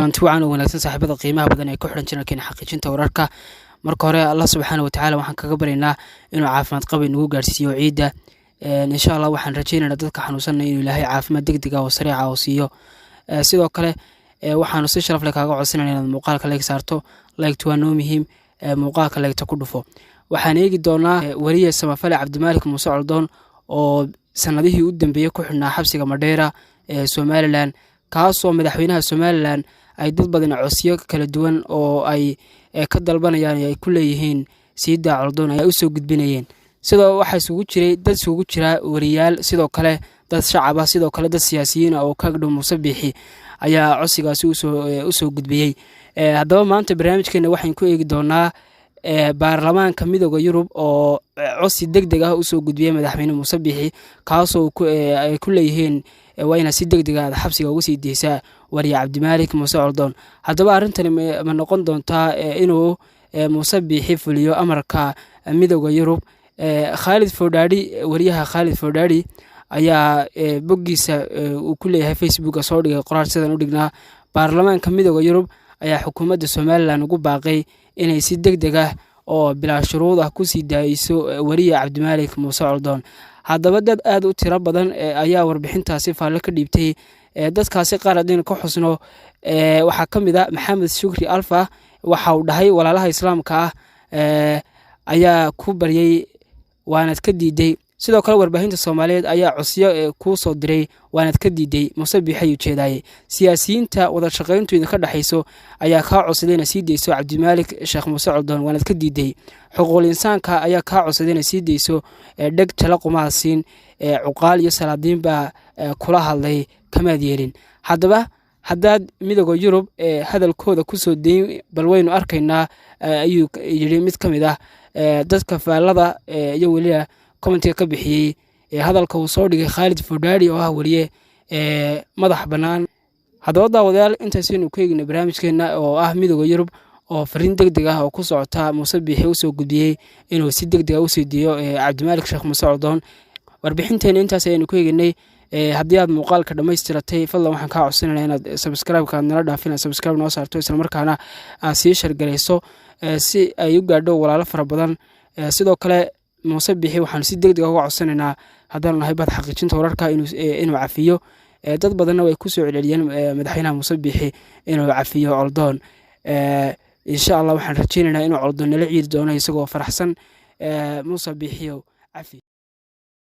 antu waxaan u wanaagsan saaxiibada qiimaha badan ee ku xiran channelkeena xaqiijinta wararka marka hore Allah subhanahu wa ta'ala waxaan kaga bareenaa inuu caafimaad qabo inuu gaarsiiyo ciida insha Allah waxaan rajaynaynaa dadka xanuunsan inuu Ilaahay caafimaad degdeg ah oo sariic ah oo siiyo sidoo kale waxaan si sharaf leh kaaga codsanaynaa inaad muuqaalka like saarto like waa noo muhiim muuqaalka like ku dhufo waxaan eegi doonaa wariye Samafale Cabdimaalik Muuse Coldoon oo sanadihii u dambeeyay ku xidhnaa xabsiga Madeira ee Somaliland kaasoo madaxweynaha Somaliland ay dad badan codsiyo kala duwan oo ay ka dalbanayaan ay ku leeyihiin Siida Coldoon ay u soo gudbinayeen sidoo waxa isugu jiray dad isugu jira wariyaal sidoo kale dad shacab ah sidoo kale dad siyaasiyiin oo ka dhow Muuse Biixi ayaa codsigaasi u soo gudbiyay haddaba maanta barnaamijkeena waxaan ku eegi doonaa baarlamaanka midowga Yurub oo codsi degdeg ah u soo gudbiyay madaxweyne Muuse Biixi kaasoo ay ku leeyihiin wayna si degdeg ah xabsiga ugu sii deeysa wariye Cabdimaalik Muuse Coldoon haddaba arintani ma noqon doontaa inuu Muuse Biixi fuliyo amarka midowga Yurub Khalid Fodhadi wariyaha Khalid Fodhadi ayaa boggiisa uu ku leeyahay Facebook soo dhigay qoraal sidan u dhignaa baarlamaanka midowga Yurub ayaa xukuumadda Somaliland ugu baaqay inay si degdeg ah oo bilaa shuruud ah ku sii daayso wariye Cabdimaalik Muuse Coldoon haddaba dad aad u tiro badan ayaa warbixintaasi faalle ka dhiibtay dadkaasi qaar hadeen ka xusno waxa kamid ah Maxamed Shukri Alfa waxa uu dhahay walaalaha islaamka ah ayaa ku bariyay waanad ka diiday sidoo kale warbaahinta Soomaaliyeed ayaa codsiyo ku soo diray waanad ka diiday Muuse Biixi u jeeday siyaasiyiinta wada shaqeyntu ka dhaxayso ayaa ka codsadeen sii deyso Cabdimaalik Sheekh Muuse Coldoon waanad ka diiday xuquuqul insaanka ayaa ka codsadeen sii deyso dhag tala qumaasiin cuqaal iyo salaadiin ba kula hadlay kamaad yeelin haddaba haddaad midowga Yurub hadalkooda ku soo deyn bal waynu arkaynaa ayuu yiri mid kamid ah dadka faalada iyo waliya commentiga ka bixiyay hadalka uu soo dhigay Khalid Fodhadi oo ah wariye madax banaan haddaba daawadayaal intaasaynu ku eegna barnaamijkeena oo ah midowga Yurub oo fariin degdeg ah oo ku socota Muuse Biixi u soo gudbiyay inuu si degdeg ah u sii diyo Cabdimaalik Sheekh Muuse Coldoon warbixinteena intaasaynu ku eegnay haddii aad muuqaalka dhameystiratay fadlan waxaan ka codsanaynaa inaad subscribe-ka nala dhaafina subscribe noo saarto isla markaana aad sii shargareyso si ay u gaadho walaalo fara badan sidoo kale Muuse Biixi waxaan si degdeg ah uga codsanaynaa haddaan nahay bad xaqiijinta wararka inuu cafiyo dad badanna way ku soo celceliyeen madaxweynaha Muuse Biixi inuu cafiyo Coldoon insha Allah waxaan rajaynaynaa inuu Coldoon nala ciidi doono isagoo faraxsan Muuse Biixi cafi